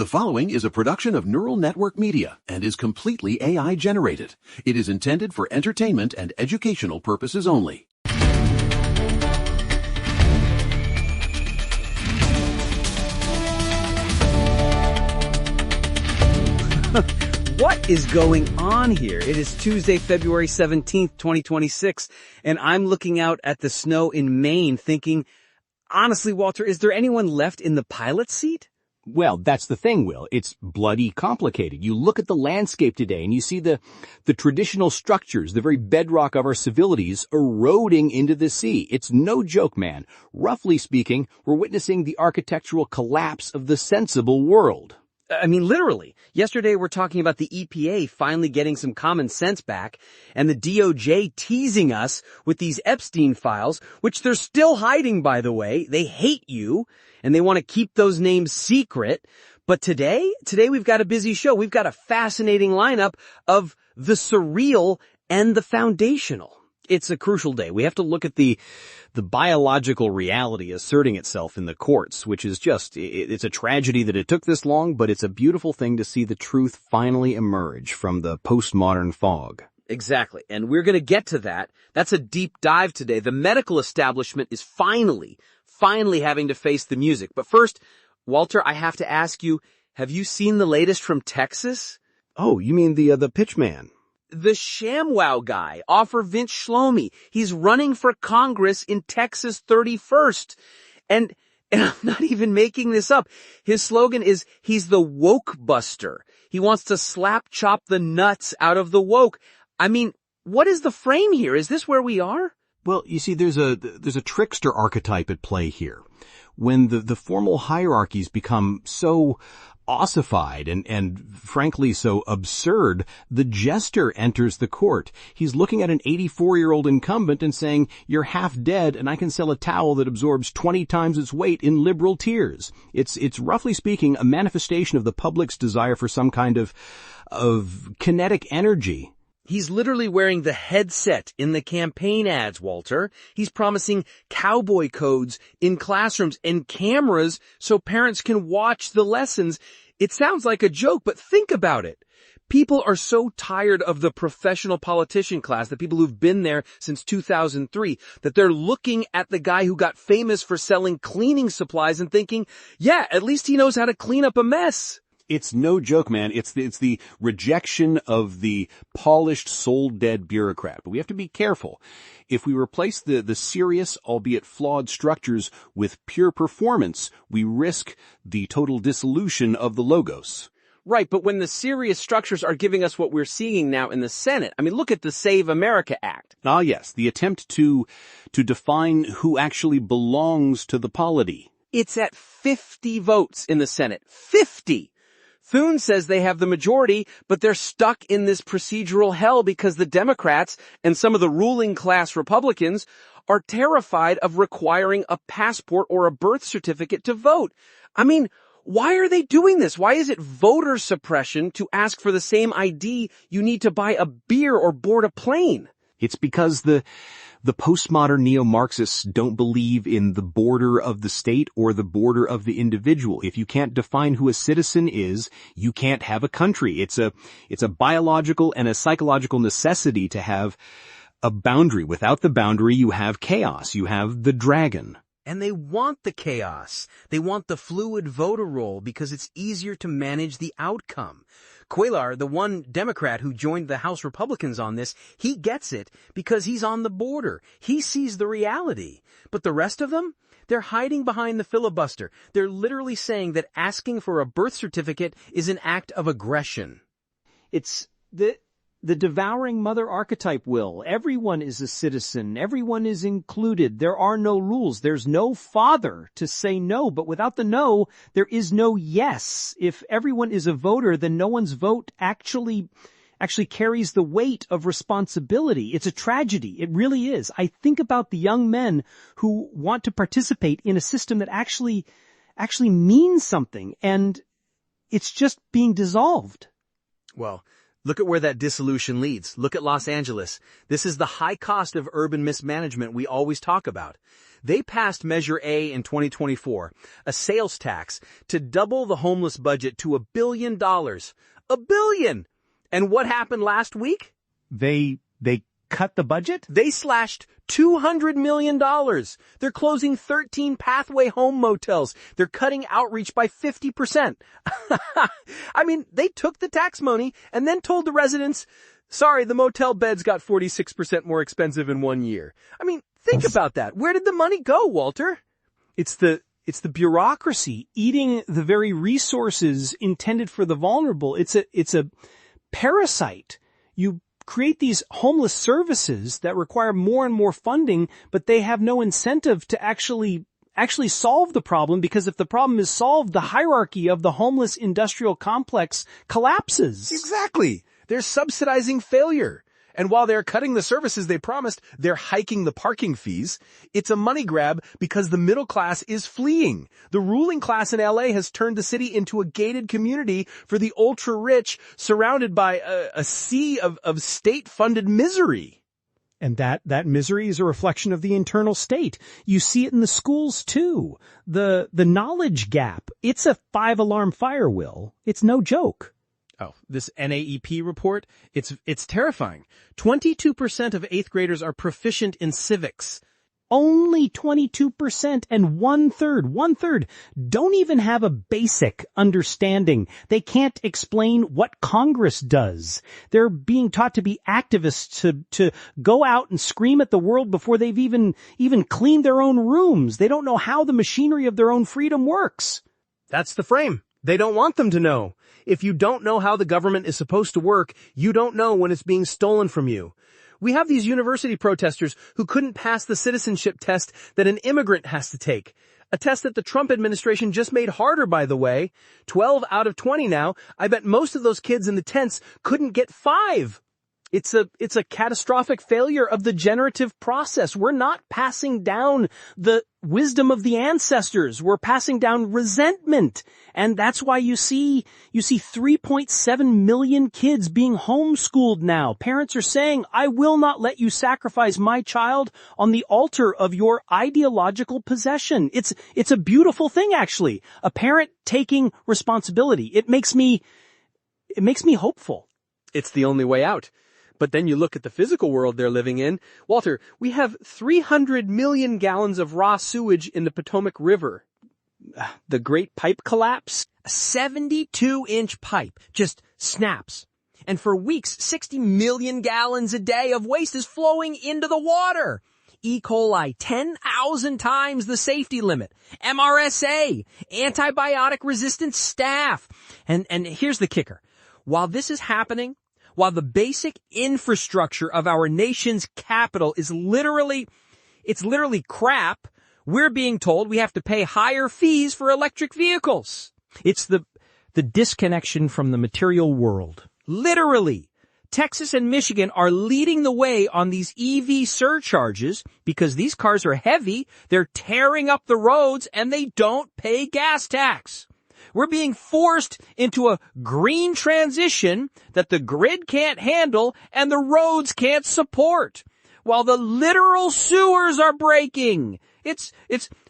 The following is a production of Neural Network Media and is completely AI generated. It is intended for entertainment and educational purposes only. What is going on here? It is Tuesday, February 17th, 2026, and I'm looking out at the snow in Maine thinking, honestly, Walter, is there anyone left in the pilot's seat? Well, that's the thing, Will. It's bloody complicated. You look at the landscape today and you see the traditional structures, the very bedrock of our civilities eroding into the sea. It's no joke, man. Roughly speaking, we're witnessing the architectural collapse of the sensible world. I mean, literally. Yesterday we're talking about the EPA finally getting some common sense back and the DOJ teasing us with these Epstein files, which they're still hiding, by the way. They hate you and they want to keep those names secret. But today we've got a busy show. We've got a fascinating lineup of the surreal and the foundational. It's a crucial day. We have to look at the biological reality asserting itself in the courts, which is just, it's a tragedy that it took this long, but it's a beautiful thing to see the truth finally emerge from the postmodern fog. Exactly. And we're going to get to that. That's a deep dive today. The medical establishment is finally having to face the music. But first, Walter, I have to ask you, have you seen the latest from Texas? Oh, you mean the pitch man? The ShamWow Guy, Offer Vince Shlomi. He's running for Congress in Texas 31st. And I'm not even making this up. His slogan is, he's the woke buster. He wants to slap chop the nuts out of the woke. I mean, what is the frame here? Is this where we are? Well, you see, there's a trickster archetype at play here. When the formal hierarchies become so ossified and frankly so absurd, the jester enters the court. He's looking at an 84-year-old incumbent and saying, you're half dead and I can sell a towel that absorbs 20 times its weight in liberal tears. It's roughly speaking a manifestation of the public's desire for some kind of kinetic energy. He's literally wearing the headset in the campaign ads, Walter. He's promising cowboy codes in classrooms and cameras so parents can watch the lessons. It sounds like a joke, but think about it. People are so tired of the professional politician class, the people who've been there since 2003, that they're looking at the guy who got famous for selling cleaning supplies and thinking, yeah, at least he knows how to clean up a mess. It's no joke, man. It's the rejection of the polished, soul-dead bureaucrat. But we have to be careful. If we replace the serious, albeit flawed structures with pure performance, we risk the total dissolution of the logos. Right, but when the serious structures are giving us what we're seeing now in the Senate, I mean, look at the Save America Act. Ah, yes, the attempt to define who actually belongs to the polity. It's at 50 votes in the Senate. 50! Thune says they have the majority, but they're stuck in this procedural hell because the Democrats and some of the ruling class Republicans are terrified of requiring a passport or a birth certificate to vote. I mean, why are they doing this? Why is it voter suppression to ask for the same ID you need to buy a beer or board a plane? It's because the postmodern neo-Marxists don't believe in the border of the state or the border of the individual. If you can't define who a citizen is, you can't have a country. It's a biological and a psychological necessity to have a boundary. Without the boundary, you have chaos. You have the dragon. And they want the chaos. They want the fluid voter roll because it's easier to manage the outcome. Cuellar, the one Democrat who joined the House Republicans on this, he gets it because he's on the border. He sees the reality. But the rest of them, they're hiding behind the filibuster. They're literally saying that asking for a birth certificate is an act of aggression. It's the devouring mother archetype, Will. Everyone is a citizen. Everyone is included. There are no rules. There's no father to say no, but without the no, there is no yes. If everyone is a voter, then no one's vote actually carries the weight of responsibility. It's a tragedy. It really is. I think about the young men who want to participate in a system that actually means something, and it's just being dissolved. Well, Look at where that dissolution leads. Look at Los Angeles. This is the high cost of urban mismanagement we always talk about. They passed Measure A in 2024, a sales tax, to double the homeless budget to $1 billion. $1 billion! And what happened last week? They cut the budget? They slashed $200 million. They're closing 13 Pathway home motels. They're cutting outreach by 50%. I mean, they took the tax money and then told the residents, sorry, the motel beds got 46% more expensive in 1 year. I mean, think about that. Where did the money go, Walter? It's the bureaucracy eating the very resources intended for the vulnerable. It's a parasite. You create these homeless services that require more and more funding, but they have no incentive to actually solve the problem, because if the problem is solved, the hierarchy of the homeless industrial complex collapses. Exactly. They're subsidizing failure. And while they're cutting the services they promised, they're hiking the parking fees. It's a money grab because the middle class is fleeing. The ruling class in LA has turned the city into a gated community for the ultra-rich, surrounded by a sea of state-funded misery. And that misery is a reflection of the internal state. You see it in the schools too. The knowledge gap. It's a 5-alarm fire, Will. It's no joke. Oh, this NAEP report, it's terrifying. 22% of 8th graders are proficient in civics. Only 22%, and one third don't even have a basic understanding. They can't explain what Congress does. They're being taught to be activists, to go out and scream at the world before they've even cleaned their own rooms. They don't know how the machinery of their own freedom works. That's the frame. They don't want them to know. If you don't know how the government is supposed to work, you don't know when it's being stolen from you. We have these university protesters who couldn't pass the citizenship test that an immigrant has to take. A test that the Trump administration just made harder, by the way. 12 out of 20 now. I bet most of those kids in the tents couldn't get 5. It's a catastrophic failure of the generative process. We're not passing down the wisdom of the ancestors. We're passing down resentment. And that's why you see 3.7 million kids being homeschooled now. Parents are saying, I will not let you sacrifice my child on the altar of your ideological possession. It's a beautiful thing, actually. A parent taking responsibility. It makes me hopeful. It's the only way out. But then you look at the physical world they're living in. Walter, we have 300 million gallons of raw sewage in the Potomac River. The Great Pipe Collapse? A 72-inch pipe just snaps. And for weeks, 60 million gallons a day of waste is flowing into the water. E. coli, 10,000 times the safety limit. MRSA, antibiotic-resistant staph. And here's the kicker. While this is happening, while the basic infrastructure of our nation's capital is literally crap, we're being told we have to pay higher fees for electric vehicles. It's the disconnection from the material world. Literally. Texas and Michigan are leading the way on these EV surcharges because these cars are heavy, they're tearing up the roads, and they don't pay gas tax. We're being forced into a green transition that the grid can't handle and the roads can't support, while the literal sewers are breaking.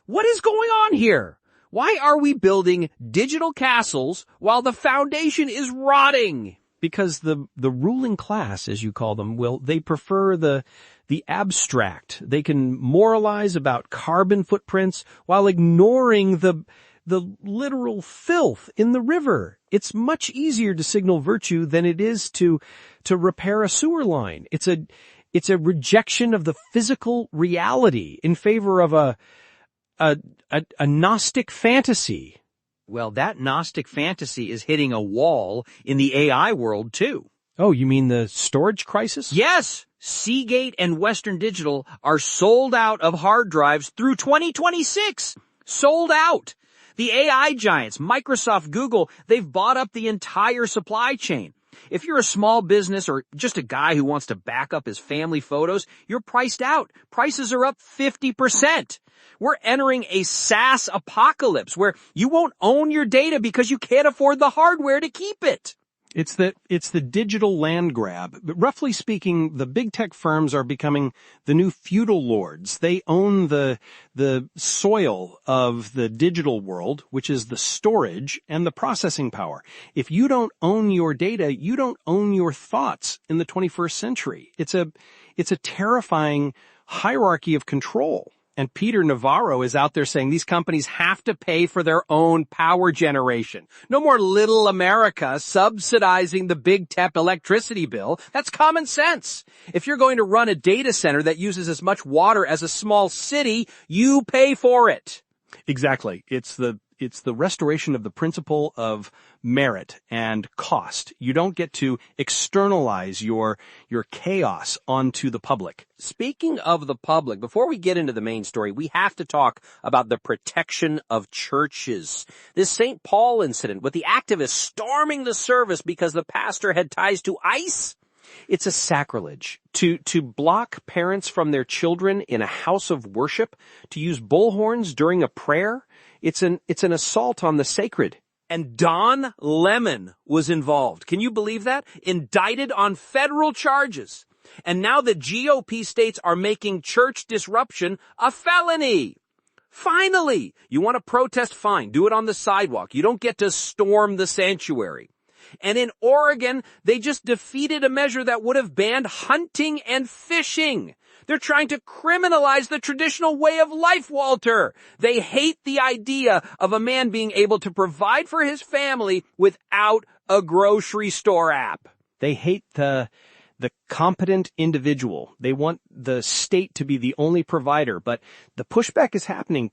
What is going on here? Why are we building digital castles while the foundation is rotting? Because the ruling class, as you call them, they prefer the abstract. They can moralize about carbon footprints while ignoring the literal filth in the river. It's much easier to signal virtue than it is to repair a sewer line. It's a rejection of the physical reality in favor of a Gnostic fantasy. Well, that Gnostic fantasy is hitting a wall in the AI world too. Oh, you mean the storage crisis? Yes! Seagate and Western Digital are sold out of hard drives through 2026. Sold out. The AI giants, Microsoft, Google, they've bought up the entire supply chain. If you're a small business or just a guy who wants to back up his family photos, you're priced out. Prices are up 50%. We're entering a SaaS apocalypse where you won't own your data because you can't afford the hardware to keep it. It's the digital land grab. But roughly speaking, the big tech firms are becoming the new feudal lords. They own the soil of the digital world, which is the storage and the processing power. If you don't own your data, you don't own your thoughts in the 21st century. It's a terrifying hierarchy of control. And Peter Navarro is out there saying these companies have to pay for their own power generation. No more little America subsidizing the big tech electricity bill. That's common sense. If you're going to run a data center that uses as much water as a small city, you pay for it. Exactly. It's the restoration of the principle of merit and cost. You don't get to externalize your chaos onto the public. Speaking of the public, before we get into the main story, we have to talk about the protection of churches. This St. Paul incident with the activists storming the service because the pastor had ties to ICE. It's a sacrilege to block parents from their children in a house of worship, to use bullhorns during a prayer. It's an assault on the sacred. And Don Lemon was involved. Can you believe that? Indicted on federal charges. And now the GOP states are making church disruption a felony. Finally, you want to protest? Fine. Do it on the sidewalk. You don't get to storm the sanctuary. And in Oregon, they just defeated a measure that would have banned hunting and fishing. They're trying to criminalize the traditional way of life, Walter. They hate the idea of a man being able to provide for his family without a grocery store app. They hate the competent individual. They want the state to be the only provider, but the pushback is happening.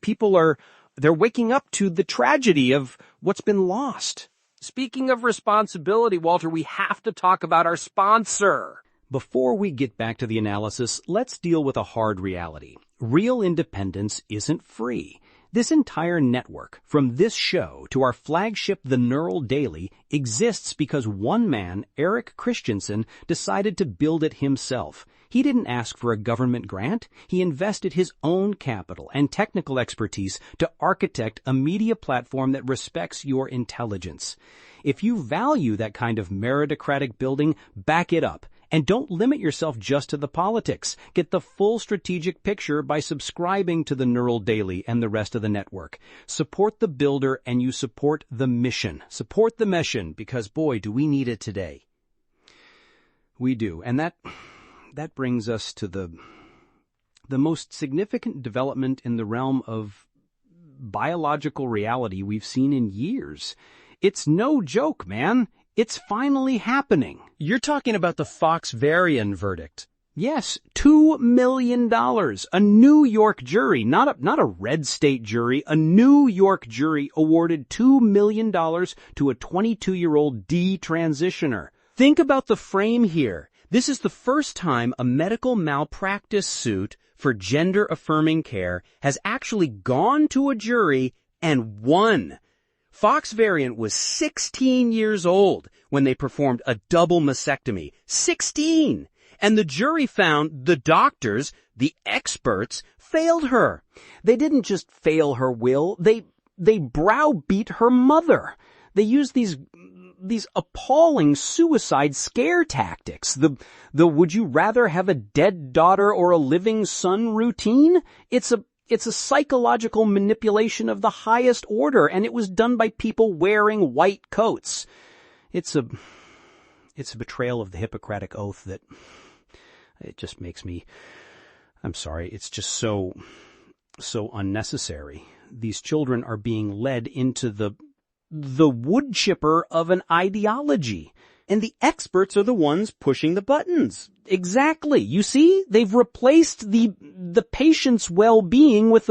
They're waking up to the tragedy of what's been lost. Speaking of responsibility, Walter, we have to talk about our sponsor. Before we get back to the analysis, let's deal with a hard reality. Real independence isn't free. This entire network, from this show to our flagship The Neural Daily, exists because one man, Eric Christensen, decided to build it himself. He didn't ask for a government grant. He invested his own capital and technical expertise to architect a media platform that respects your intelligence. If you value that kind of meritocratic building, back it up. And don't limit yourself just to the politics. Get the full strategic picture by subscribing to the Neural Daily and the rest of the network. Support the builder and you support the mission. Support the mission because, boy, do we need it today. We do. And that brings us to the most significant development in the realm of biological reality we've seen in years. It's no joke, man. It's finally happening. You're talking about the Fox-Varian verdict. Yes, $2 million. A New York jury, not a red state jury, a New York jury awarded $2 million to a 22-year-old detransitioner. Think about the frame here. This is the first time a medical malpractice suit for gender-affirming care has actually gone to a jury and won. Fox-Variant was 16 years old when they performed a double mastectomy. 16! And the jury found the doctors, the experts, failed her. They didn't just fail her will, they browbeat her mother. They used these appalling suicide scare tactics. The would you rather have a dead daughter or a living son routine? It's a psychological manipulation of the highest order, and it was done by people wearing white coats. It's a betrayal of the Hippocratic Oath that it just makes me, I'm sorry, it's just so unnecessary. These children are being led into the wood chipper of an ideology. And the experts are the ones pushing the buttons. Exactly. You see, they've replaced the patient's well-being with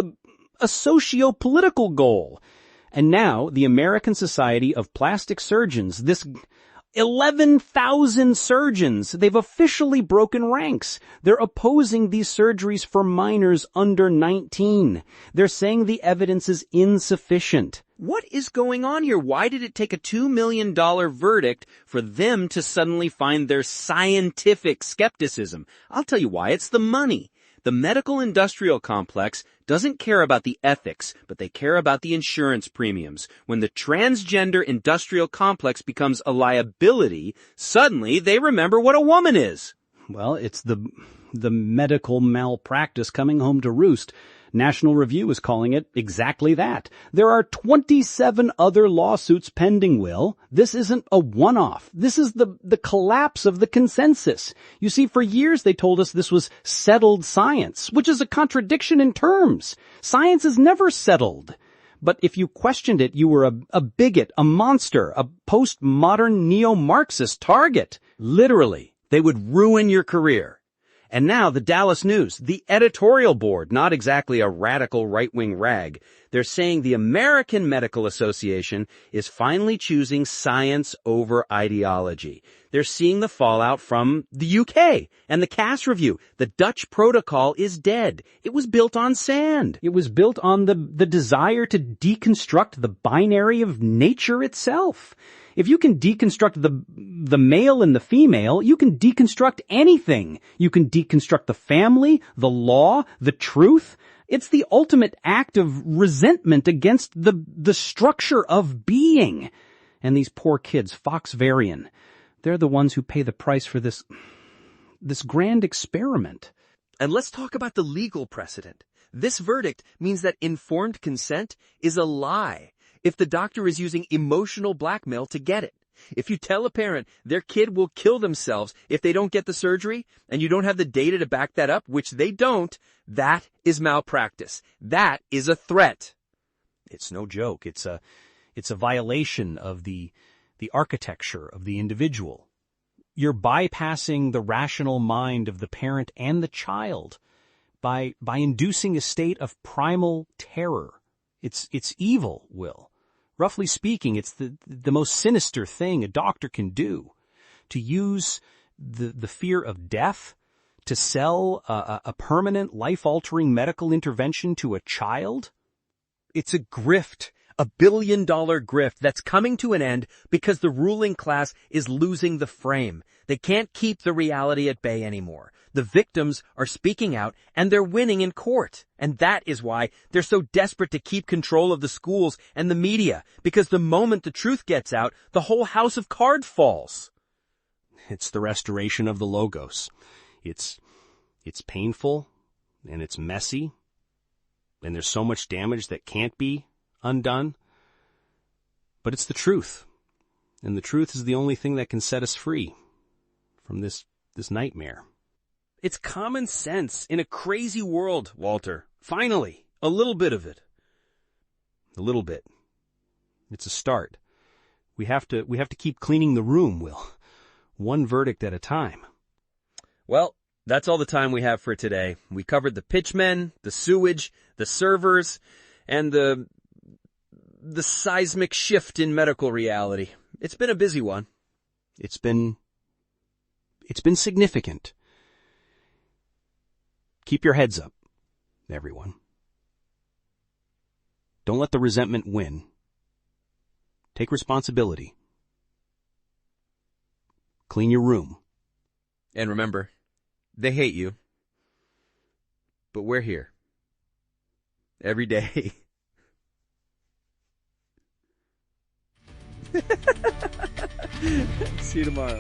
a socio-political goal. And now the American Society of Plastic Surgeons, this 11,000 surgeons, they've officially broken ranks. They're opposing these surgeries for minors under 19. They're saying the evidence is insufficient. What is going on here? Why did it take a $2 million verdict for them to suddenly find their scientific skepticism? I'll tell you why. It's the money. The medical industrial complex doesn't care about the ethics, but they care about the insurance premiums. When the transgender industrial complex becomes a liability, suddenly they remember what a woman is. Well, it's the medical malpractice coming home to roost. National Review is calling it exactly that. There are 27 other lawsuits pending, Will. This isn't a one-off. This is the collapse of the consensus. You see, for years they told us this was settled science, which is a contradiction in terms. Science is never settled. But if you questioned it, you were a bigot, a monster, a postmodern neo-Marxist target. Literally, they would ruin your career. And now the Dallas News, the editorial board, not exactly a radical right-wing rag, they're saying the American Medical Association is finally choosing science over ideology. They're seeing the fallout from the UK and the Cass Review. The Dutch protocol is dead. It was built on sand. It was built on the desire to deconstruct the binary of nature itself. If you can deconstruct the male and the female, you can deconstruct anything. You can deconstruct the family, the law, the truth. It's the ultimate act of resentment against the structure of being. And these poor kids, Foxvarian, they're the ones who pay the price for this grand experiment. And let's talk about the legal precedent. This verdict means that informed consent is a lie if the doctor is using emotional blackmail to get it. If you tell a parent their kid will kill themselves if they don't get the surgery, and you don't have the data to back that up, which they don't, that is malpractice. That is a threat. It's no joke. It's a violation of the architecture of the individual. You're bypassing the rational mind of the parent and the child by inducing a state of primal terror. It's evil, Will. Roughly speaking, it's the most sinister thing a doctor can do. To use the fear of death to sell a permanent, life-altering medical intervention to a child? It's a grift, a billion-dollar grift that's coming to an end because the ruling class is losing the frame. They can't keep the reality at bay anymore. The victims are speaking out, and they're winning in court. And that is why they're so desperate to keep control of the schools and the media, because the moment the truth gets out, the whole house of cards falls. It's the restoration of the logos. It's painful, and it's messy, and there's so much damage that can't be undone. But it's the truth, and the truth is the only thing that can set us free from this nightmare. It's common sense in a crazy world, Walter. Finally, a little bit of it. A little bit. It's a start. We have to keep cleaning the room, Will. One verdict at a time. Well, that's all the time we have for today. We covered the pitchmen, the sewage, the servers, and the seismic shift in medical reality. It's been a busy one. It's been significant. Keep your heads up, everyone. Don't let the resentment win. Take responsibility. Clean your room. And remember, they hate you. But we're here. Every day. See you tomorrow.